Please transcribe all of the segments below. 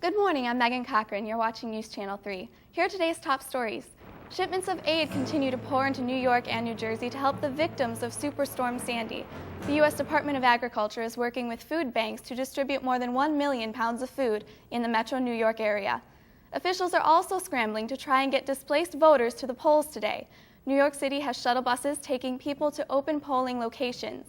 Good morning, I'm Megan Cochran. You're watching News Channel 3. Here are today's top stories. Shipments of aid continue to pour into New York and New Jersey to help the victims of Superstorm Sandy. The U.S. Department of Agriculture is working with food banks to distribute more than 1 million pounds of food in the metro New York area. Officials are also scrambling to try and get displaced voters to the polls today. New York City has shuttle buses taking people to open polling locations.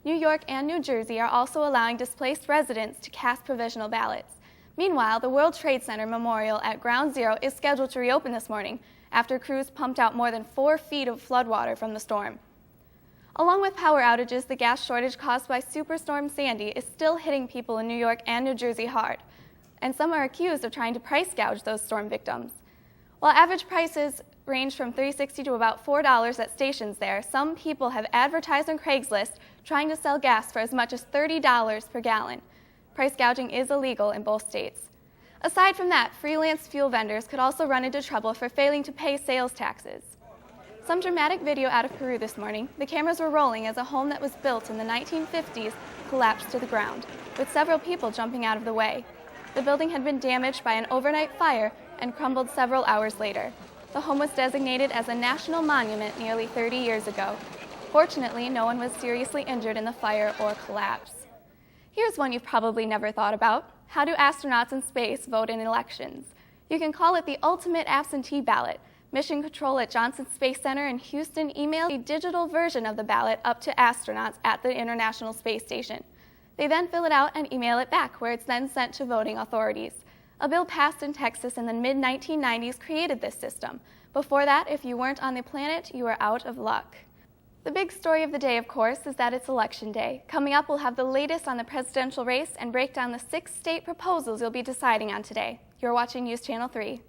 New York and New Jersey are also allowing displaced residents to cast provisional ballots. Meanwhile, the World Trade Center Memorial at Ground Zero is scheduled to reopen this morning after crews pumped out more than 4 feet of floodwater from the storm. Along with power outages, the gas shortage caused by Superstorm Sandy is still hitting people in New York and New Jersey hard, and some are accused of trying to price gouge those storm victims. While average prices range from $3.60 to about $4 at stations there, some people have advertised on Craigslist trying to sell gas for as much as $30 per gallon. Price gouging is illegal in both states. Aside from that, freelance fuel vendors could also run into trouble for failing to pay sales taxes. Some dramatic video out of Peru this morning. The cameras were rolling as a home that was built in the 1950s collapsed to the ground, with several people jumping out of the way. The building had been damaged by an overnight fire and crumbled several hours later. The home was designated as a national monument nearly 30 years ago. Fortunately, no one was seriously injured in the fire or collapse. Here's one you've probably never thought about. How do astronauts in space vote in elections? You can call it the ultimate absentee ballot. Mission Control at Johnson Space Center in Houston emailed a digital version of the ballot up to astronauts at the International Space Station. They then fill it out and email it back, where it's then sent to voting authorities. A bill passed in Texas in the mid-1990s created this system. Before that, if you weren't on the planet, you were out of luck. The big story of the day, of course, is that it's Election Day. Coming up, we'll have the latest on the presidential race and break down the 6 state proposals you'll be deciding on today. You're watching News Channel 3.